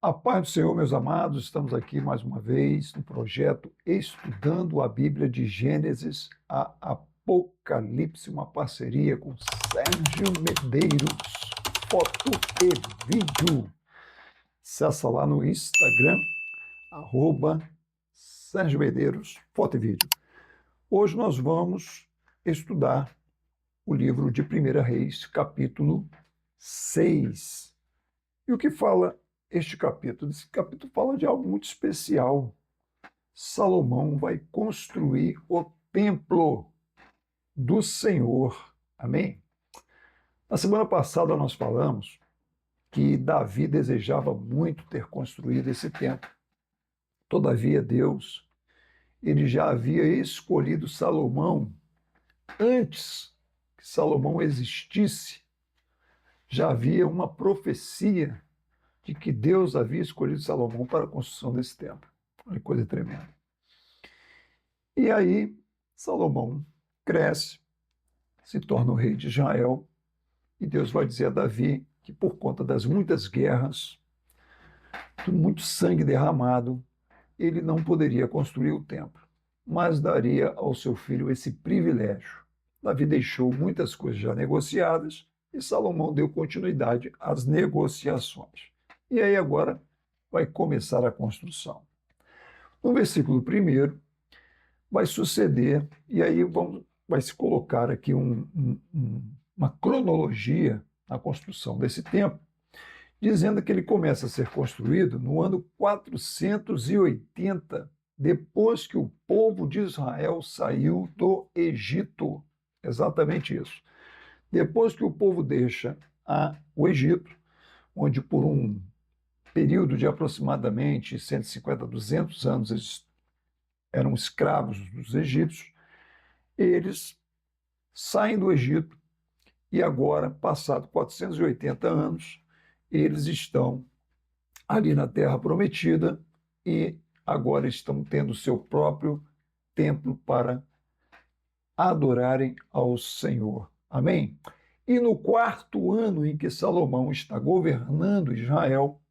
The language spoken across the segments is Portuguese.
A paz do Senhor, meus amados, estamos aqui mais uma vez no projeto Estudando a Bíblia de Gênesis a Apocalipse, uma parceria com Sérgio Medeiros, foto e vídeo. Acesse lá no Instagram, @Sérgio Medeiros, foto e vídeo. Hoje nós vamos estudar o livro de 1 Reis, capítulo 6. E o que fala este capítulo? Esse capítulo fala de algo muito especial. Salomão vai construir o templo do Senhor. Amém? Na semana passada nós falamos que Davi desejava muito ter construído esse templo. Todavia, Deus, ele já havia escolhido Salomão antes que Salomão existisse. Já havia uma profecia de que Deus havia escolhido Salomão para a construção desse templo. Olha que coisa tremenda. E aí, Salomão cresce, se torna o rei de Israel, e Deus vai dizer a Davi que por conta das muitas guerras, do muito sangue derramado, ele não poderia construir o templo, mas daria ao seu filho esse privilégio. Davi deixou muitas coisas já negociadas e Salomão deu continuidade às negociações. E aí agora vai começar a construção. No versículo 1 vai suceder, e aí vai se colocar aqui uma cronologia na construção desse templo, dizendo que ele começa a ser construído no ano 480, depois que o povo de Israel saiu do Egito. Exatamente isso. Depois que o povo deixa o Egito, onde por um período de aproximadamente 150 a 200 anos eles eram escravos dos egípcios, eles saem do Egito e agora, passado 480 anos, eles estão ali na Terra Prometida e agora estão tendo seu próprio templo para adorarem ao Senhor. Amém? E no quarto ano em que Salomão está governando Israel,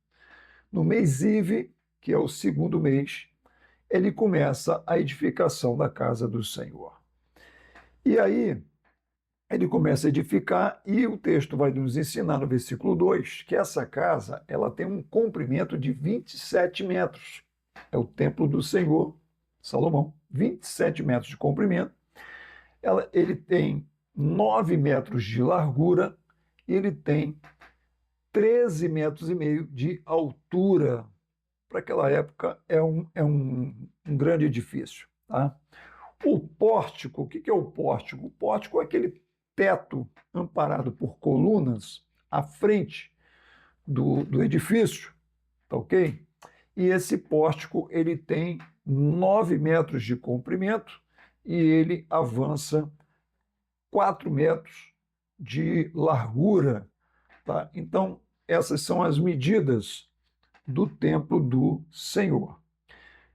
no mês Ive, que é o segundo mês, ele começa a edificação da casa do Senhor. E aí, ele começa a edificar e o texto vai nos ensinar no versículo 2 que essa casa ela tem um comprimento de 27 metros. É o templo do Senhor, Salomão, 27 metros de comprimento. Ele tem 9 metros de largura e ele tem 13 metros e meio de altura. Para aquela época, é um grande edifício. Tá? O pórtico, o que é o pórtico? O pórtico é aquele teto amparado por colunas à frente do edifício, tá ok? E esse pórtico ele tem 9 metros de comprimento e ele avança 4 metros de largura. Tá? Então, essas são as medidas do templo do Senhor.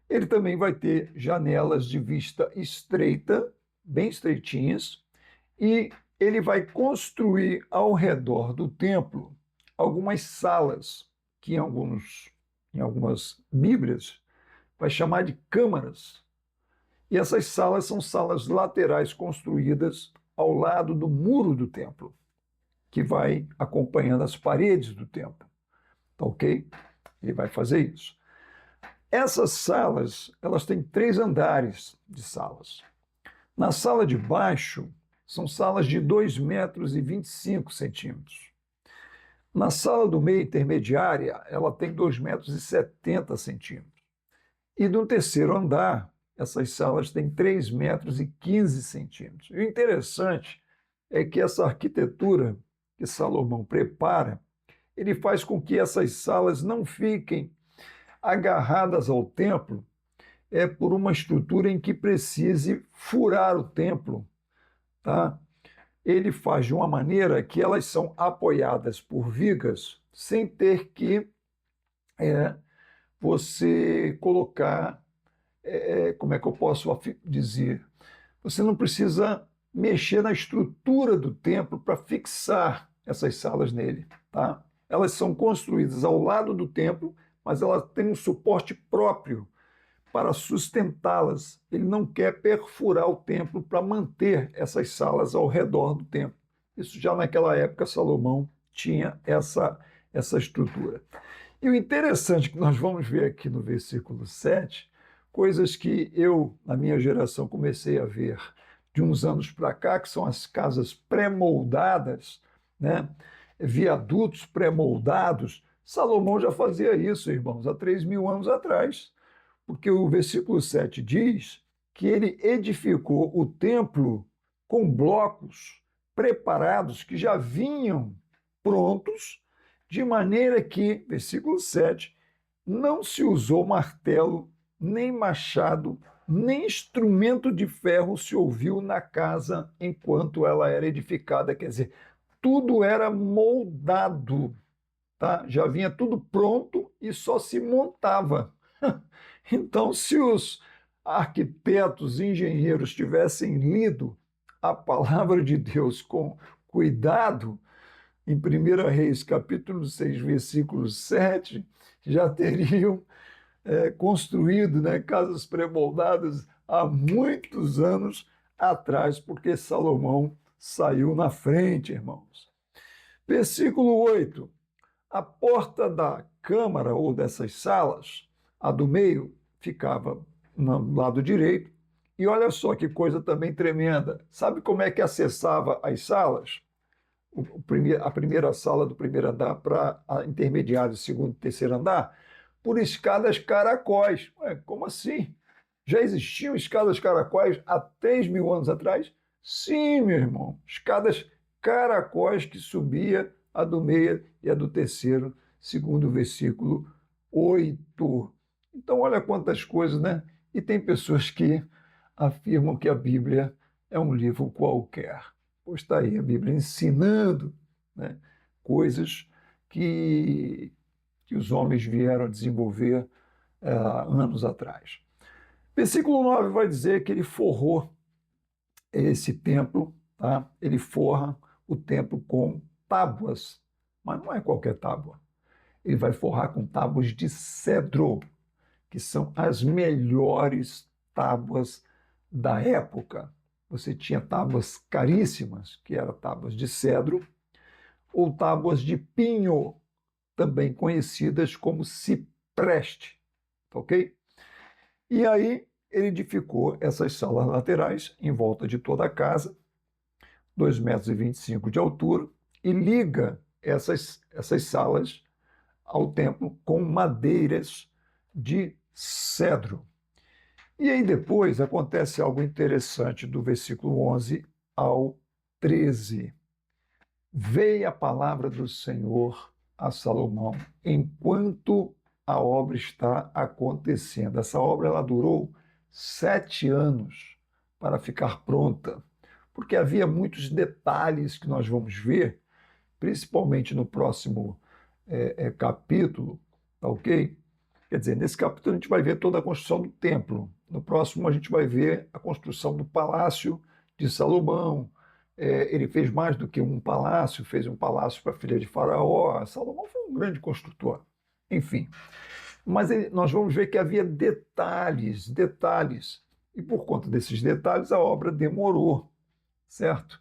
Ele também vai ter janelas de vista estreita, bem estreitinhas, e ele vai construir ao redor do templo algumas salas, que em algumas Bíblias vai chamar de câmaras. E essas salas são salas laterais construídas ao lado do muro do templo, que vai acompanhando as paredes do templo. Tá ok? Ele vai fazer isso. Essas salas, elas têm 3 andares de salas. Na sala de baixo, são salas de 2,25 metros. Na sala do meio intermediária, ela tem 2,70 metros. E no terceiro andar, essas salas têm 3,15 metros. E o interessante é que essa arquitetura que Salomão prepara, ele faz com que essas salas não fiquem agarradas ao templo por uma estrutura em que precise furar o templo. Tá? Ele faz de uma maneira que elas são apoiadas por vigas sem ter que você colocar, como é que eu posso dizer? Você não precisa mexer na estrutura do templo para fixar essas salas nele. Tá? Elas são construídas ao lado do templo mas ela tem um suporte próprio para sustentá-las. Ele não quer perfurar o templo para manter essas salas ao redor do templo. Isso já naquela época Salomão tinha essa estrutura. E o interessante que nós vamos ver aqui no versículo 7, coisas que eu, na minha geração, comecei a ver de uns anos para cá, que são as casas pré-moldadas, né? Viadutos pré-moldados. Salomão já fazia isso, irmãos, há 3.000 anos atrás, porque o versículo 7 diz que ele edificou o templo com blocos preparados que já vinham prontos, de maneira que, versículo 7, não se usou martelo, nem machado, nem instrumento de ferro se ouviu na casa enquanto ela era edificada. Quer dizer, tudo era moldado, tá? Já vinha tudo pronto e só se montava. Então, se os arquitetos, engenheiros tivessem lido a palavra de Deus com cuidado, em 1 Reis, capítulo 6, versículo 7, já teriam construído, né, casas pré-moldadas há muitos anos atrás, porque Salomão saiu na frente, irmãos. Versículo 8. A porta da câmara ou dessas salas, a do meio, ficava no lado direito. E olha só que coisa também tremenda. Sabe como é que acessava as salas? A primeira sala do primeiro andar para a intermediária, segundo e terceiro andar, por escadas caracóis. Ué, como assim? Já existiam escadas caracóis há 3.000 anos atrás? Sim, meu irmão. Escadas caracóis que subia a do meio e a do terceiro, segundo o versículo 8. Então, olha quantas coisas, né? E tem pessoas que afirmam que a Bíblia é um livro qualquer. Pois está aí a Bíblia ensinando, né, coisas que os homens vieram a desenvolver anos atrás. Versículo 9 vai dizer que ele forrou esse templo, tá? Ele forra o templo com tábuas, mas não é qualquer tábua. Ele vai forrar com tábuas de cedro, que são as melhores tábuas da época. Você tinha tábuas caríssimas, que eram tábuas de cedro, ou tábuas de pinho, também conhecidas como cipreste, ok? E aí ele edificou essas salas laterais em volta de toda a casa, 2,25 metros de altura, e liga essas salas ao templo com madeiras de cedro. E aí depois acontece algo interessante do versículo 11 ao 13. Veio a palavra do Senhor a Salomão enquanto a obra está acontecendo. Essa obra ela durou 7 anos para ficar pronta, porque havia muitos detalhes que nós vamos ver, principalmente no próximo capítulo, tá ok? Quer dizer, nesse capítulo a gente vai ver toda a construção do templo. No próximo a gente vai ver a construção do palácio de Salomão. Ele fez mais do que um palácio, fez um palácio para a filha de Faraó. Salomão foi um grande construtor. Enfim, mas nós vamos ver que havia detalhes, detalhes. E por conta desses detalhes a obra demorou, certo?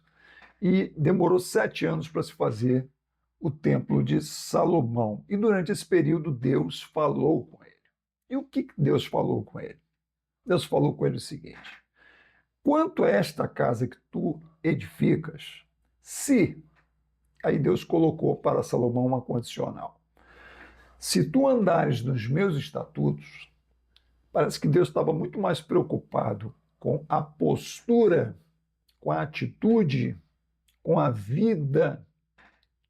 E demorou 7 anos para se fazer o templo de Salomão. E durante esse período Deus falou com ele. E o que Deus falou com ele? Deus falou com ele o seguinte: quanto a esta casa que tu edificas, se, aí Deus colocou para Salomão uma condicional, se tu andares nos meus estatutos, parece que Deus estava muito mais preocupado com a postura, com a atitude, com a vida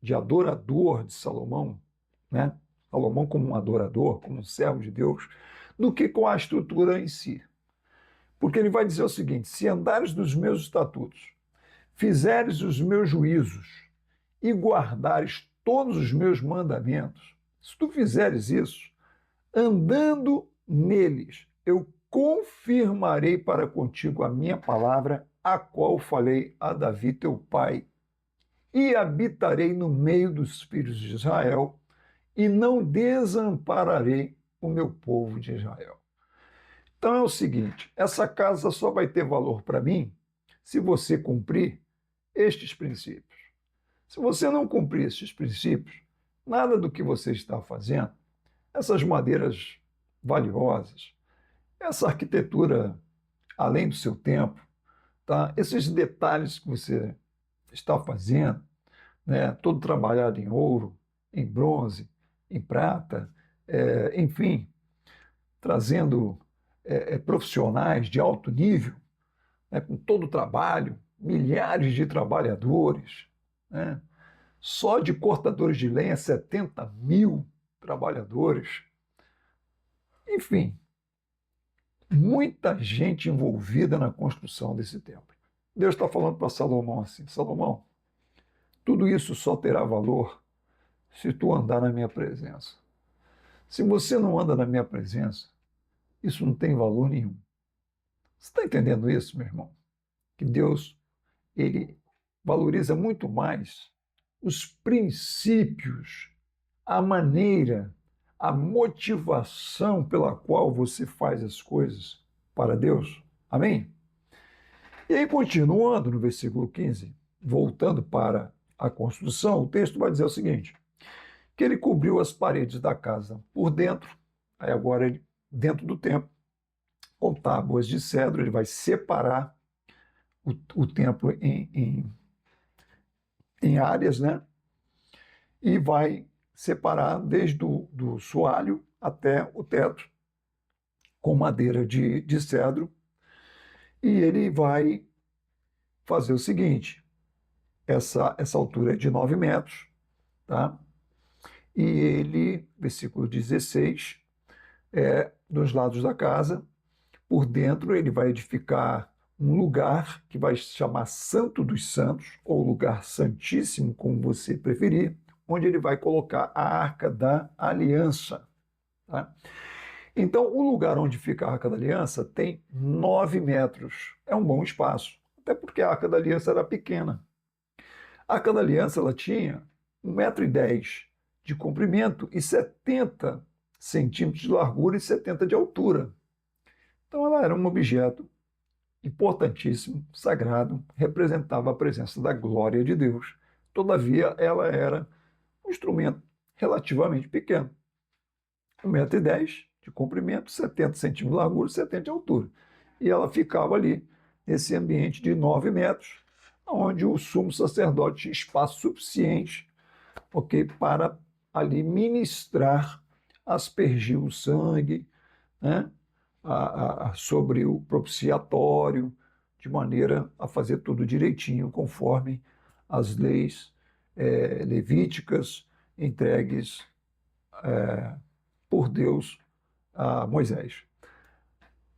de adorador de Salomão, né? Salomão como um adorador, como um servo de Deus, do que com a estrutura em si. Porque ele vai dizer o seguinte: se andares nos meus estatutos, fizeres os meus juízos e guardares todos os meus mandamentos, se tu fizeres isso, andando neles, eu confirmarei para contigo a minha palavra, a qual falei a Davi teu pai, e habitarei no meio dos filhos de Israel, e não desampararei o meu povo de Israel. Então é o seguinte: essa casa só vai ter valor para mim se você cumprir estes princípios. Se você não cumprir estes princípios, nada do que você está fazendo, essas madeiras valiosas, essa arquitetura além do seu tempo, tá? Esses detalhes que você está fazendo, né? Todo trabalhado em ouro, em bronze, em prata, enfim, trazendo profissionais de alto nível, né? Com todo o trabalho, milhares de trabalhadores, né? Só de cortadores de lenha, 70 mil trabalhadores. Enfim, muita gente envolvida na construção desse templo. Deus está falando para Salomão assim: Salomão, tudo isso só terá valor se tu andar na minha presença. Se você não anda na minha presença, isso não tem valor nenhum. Você está entendendo isso, meu irmão? Que Deus, ele valoriza muito mais os princípios, a maneira, a motivação pela qual você faz as coisas para Deus. Amém? E aí, continuando no versículo 15, voltando para a construção, o texto vai dizer o seguinte: que ele cobriu as paredes da casa por dentro, aí agora ele, dentro do templo, com tábuas de cedro, ele vai separar o templo em áreas, né? E vai separar desde o do soalho até o teto, com madeira de cedro, e ele vai fazer o seguinte: essa altura é de 9 metros, tá? E ele, versículo 16, dos lados da casa, por dentro ele vai edificar um lugar que vai se chamar Santo dos Santos, ou lugar santíssimo, como você preferir, onde ele vai colocar a Arca da Aliança. Tá? Então, o lugar onde fica a Arca da Aliança tem 9 metros. É um bom espaço, até porque a Arca da Aliança era pequena. A Arca da Aliança ela tinha 1,10 m de comprimento e 70 centímetros de largura e 70 de altura. Então, ela era um objeto importantíssimo, sagrado, representava a presença da glória de Deus. Todavia, ela era um instrumento relativamente pequeno. 1,10 m de comprimento, 70 centímetros de largura e 70 de altura. E ela ficava ali, nesse ambiente de 9 metros, onde o sumo sacerdote tinha espaço suficiente, ok, para ali ministrar, aspergir o sangue, né, sobre o propiciatório, de maneira a fazer tudo direitinho, conforme as leis levíticas entregues por Deus a Moisés.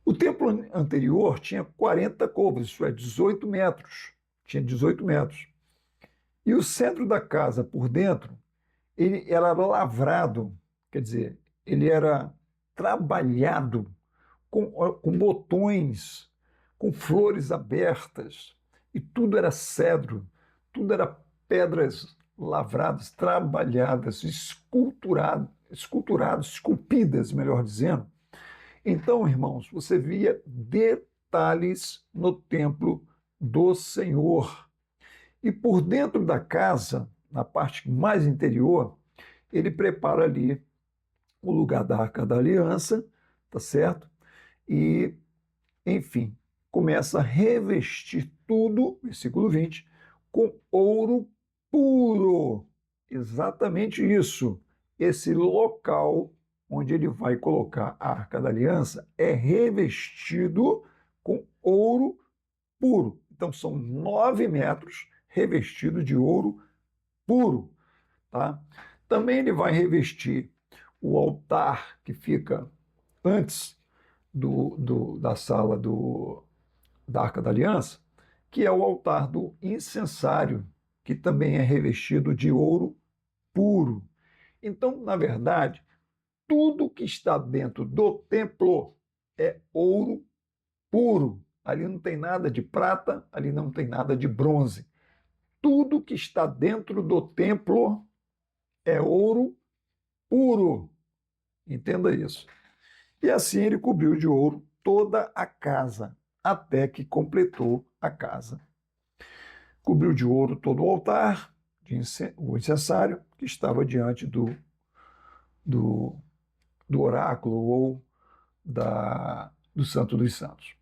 O templo anterior tinha 40 côvados, isso é, 18 metros. Tinha 18 metros. E o centro da casa, por dentro, ele era lavrado, quer dizer, ele era trabalhado com botões, com flores abertas, e tudo era cedro, tudo era pedras lavradas, trabalhadas, esculturadas, esculpidas, melhor dizendo. Então, irmãos, você via detalhes no templo do Senhor. E por dentro da casa, na parte mais interior, ele prepara ali o lugar da Arca da Aliança, tá certo? E, enfim, começa a revestir tudo, versículo 20, com ouro puro. Exatamente isso. Esse local onde ele vai colocar a Arca da Aliança é revestido com ouro puro. Então, são 9 metros revestido de ouro puro. Tá? Também ele vai revestir o altar que fica antes da sala da Arca da Aliança, que é o altar do incensário, que também é revestido de ouro puro. Então, na verdade, tudo que está dentro do templo é ouro puro. Ali não tem nada de prata, ali não tem nada de bronze. Tudo que está dentro do templo é ouro puro. Entenda isso. E assim ele cobriu de ouro toda a casa, até que completou a casa. Cobriu de ouro todo o altar, o incensário, que estava diante do, do oráculo ou do Santo dos Santos.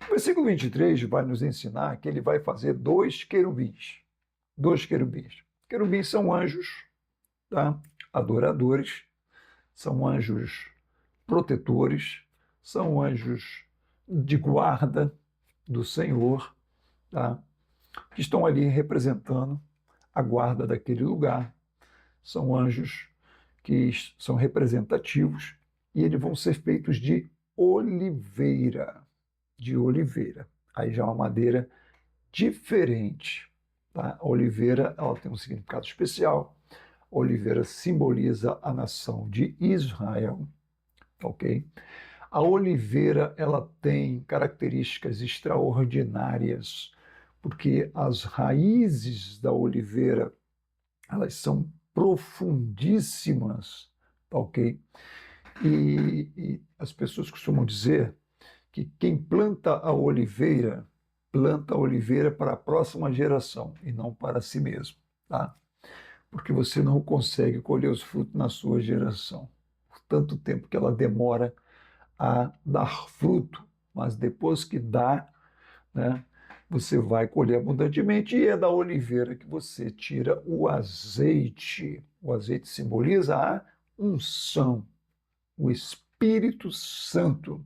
O versículo 23 vai nos ensinar que ele vai fazer dois querubins. Dois querubins. Querubins são anjos, tá? Adoradores, são anjos protetores, são anjos de guarda do Senhor, tá? Que estão ali representando a guarda daquele lugar. São anjos que são representativos e eles vão ser feitos de oliveira. De oliveira. Aí já é uma madeira diferente. Tá? A oliveira ela tem um significado especial. A oliveira simboliza a nação de Israel. Ok? A oliveira ela tem características extraordinárias, porque as raízes da oliveira elas são profundíssimas, tá ok? E as pessoas costumam dizer que quem planta a oliveira para a próxima geração e não para si mesmo, tá? Porque você não consegue colher os frutos na sua geração, por tanto tempo que ela demora a dar fruto, mas depois que dá, né, você vai colher abundantemente e é da oliveira que você tira o azeite. O azeite simboliza a unção, o Espírito Santo,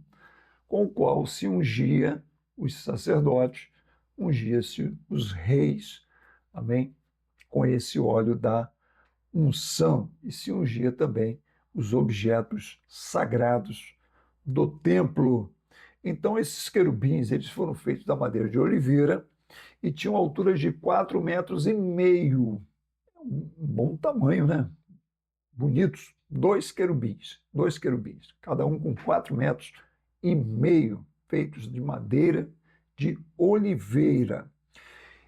com o qual se ungia os sacerdotes, ungia-se os reis, amém? Com esse óleo da unção e se ungia também os objetos sagrados do templo. Então, esses querubins eles foram feitos da madeira de oliveira e tinham alturas de 4,5 metros. Um bom tamanho, né? Bonitos. Dois querubins, cada um com 4,5 metros, feitos de madeira de oliveira.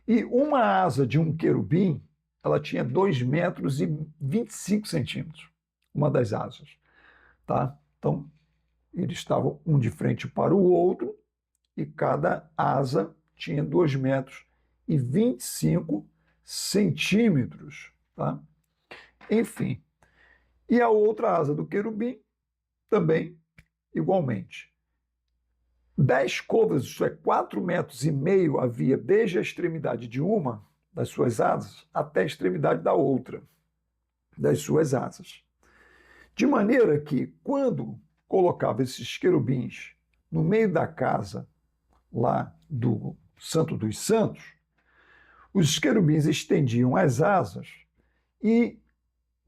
E uma asa de um querubim, ela tinha 2,25 metros, uma das asas, tá? Então, eles estavam um de frente para o outro e cada asa tinha 2,25 metros, tá? Enfim, e a outra asa do querubim também igualmente. 10 côvados, isto é, 4,5 metros havia desde a extremidade de uma das suas asas até a extremidade da outra das suas asas. De maneira que, quando colocava esses querubins no meio da casa lá do Santo dos Santos, os querubins estendiam as asas e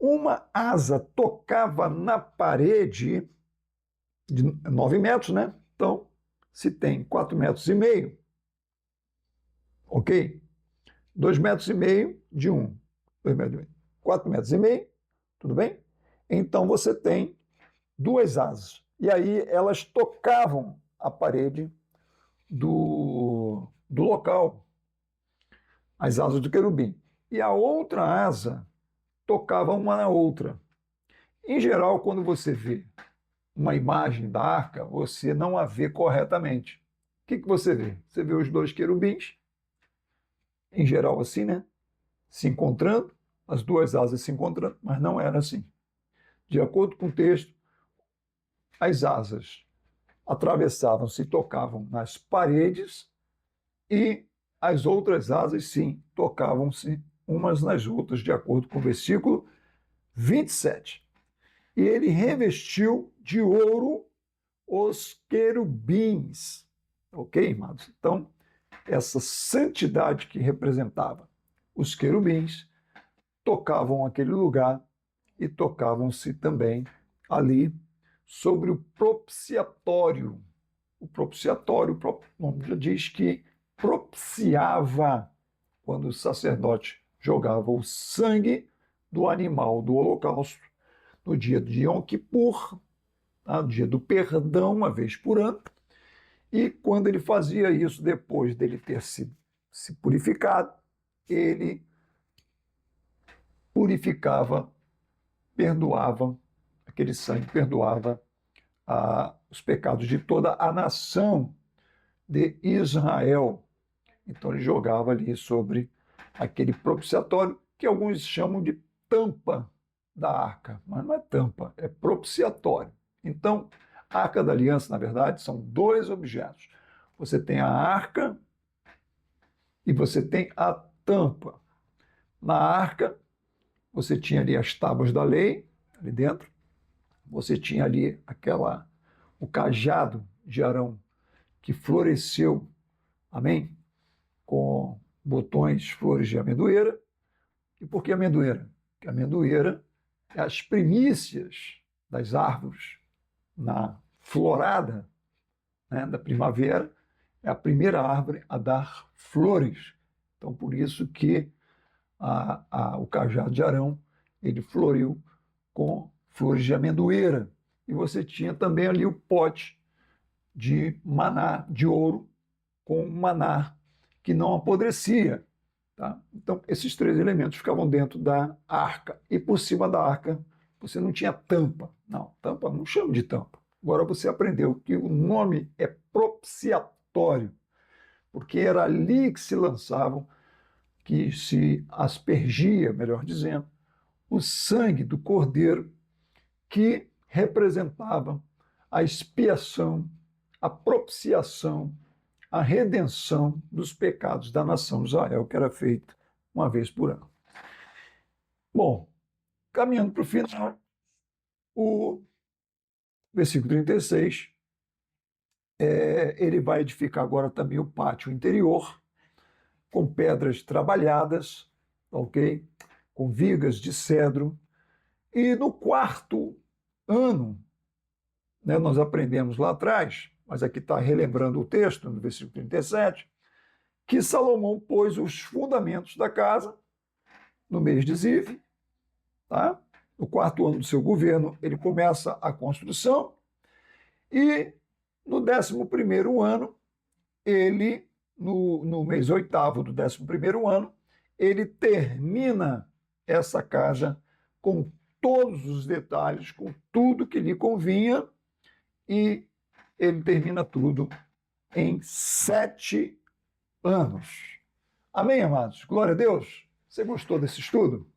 uma asa tocava na parede de 9 metros, né? Então, se tem 4,5 metros, ok? 2,5 metros de um, 2,5 metros, 4,5 metros, tudo bem? Então você tem duas asas. E aí elas tocavam a parede do local, as asas do querubim. E a outra asa tocava uma na outra. Em geral, quando você vê uma imagem da arca, você não a vê corretamente. O que você vê? Você vê os dois querubins, em geral assim, né? Se encontrando, as duas asas se encontrando, mas não era assim. De acordo com o texto, as asas atravessavam-se e tocavam nas paredes e as outras asas, sim, tocavam-se umas nas outras, de acordo com o versículo 27. E ele revestiu de ouro os querubins. Ok, amados? Então, essa santidade que representava os querubins tocavam aquele lugar e tocavam-se também ali sobre o propiciatório. O propiciatório, o próprio nome já diz que propiciava quando o sacerdote jogava o sangue do animal do holocausto no dia de Yom Kippur, tá? No dia do perdão, uma vez por ano. E quando ele fazia isso, depois dele ter se purificado, ele purificava perdoava, aquele sangue perdoava os pecados de toda a nação de Israel. Então ele jogava ali sobre aquele propiciatório, que alguns chamam de tampa da arca, mas não é tampa, é propiciatório. Então, a Arca da Aliança, na verdade, são dois objetos. Você tem a arca e você tem a tampa. Na arca, você tinha ali as tábuas da lei, ali dentro. Você tinha ali o cajado de Arão, que floresceu, amém? Com botões, flores de amendoeira. E por que amendoeira? Porque a amendoeira é as primícias das árvores na florada, né, da primavera, é a primeira árvore a dar flores. Então, por isso que o cajado de Arão ele floriu com flores de amendoeira. E você tinha também ali o pote de maná de ouro com maná que não apodrecia. Tá? Então, esses três elementos ficavam dentro da arca. E por cima da arca, você não tinha tampa. Não, tampa não chama de tampa. Agora você aprendeu que o nome é propiciatório, porque era ali que se lançavam, que se aspergia, melhor dizendo, o sangue do cordeiro que representava a expiação, a propiciação, a redenção dos pecados da nação de Israel, que era feita uma vez por ano. Bom, caminhando para o final, o versículo 36, ele vai edificar agora também o pátio interior, com pedras trabalhadas, ok? Com vigas de cedro. E no quarto ano, né, nós aprendemos lá atrás, mas aqui está relembrando o texto, no versículo 37, que Salomão pôs os fundamentos da casa no mês de Ziv, tá? No quarto ano do seu governo, ele começa a construção e no 11º ano, ele, no mês oitavo do 11º ano, ele termina essa casa com todos os detalhes, com tudo que lhe convinha, e ele termina tudo em 7 anos. Amém, amados? Glória a Deus. Você gostou desse estudo?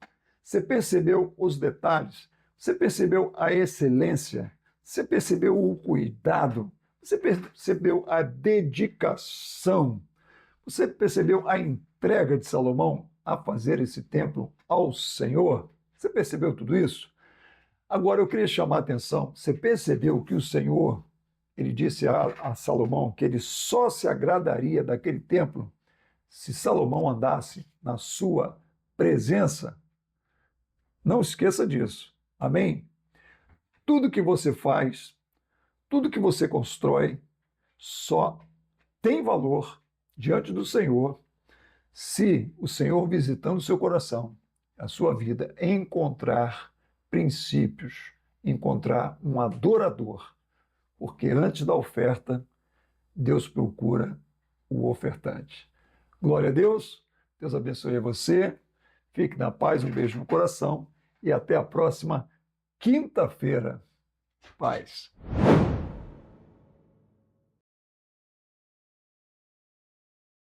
Você percebeu os detalhes? Você percebeu a excelência? Você percebeu o cuidado? Você percebeu a dedicação? Você percebeu a entrega de Salomão a fazer esse templo ao Senhor? Você percebeu tudo isso? Agora eu queria chamar a atenção. Você percebeu que o Senhor, ele disse a Salomão que ele só se agradaria daquele templo se Salomão andasse na sua presença? Não esqueça disso. Amém? Tudo que você faz, tudo que você constrói, só tem valor diante do Senhor se o Senhor, visitando o seu coração, a sua vida, encontrar princípios, encontrar um adorador. Porque antes da oferta, Deus procura o ofertante. Glória a Deus. Deus abençoe você. Fique na paz, um beijo no coração e até a próxima quinta-feira. Paz.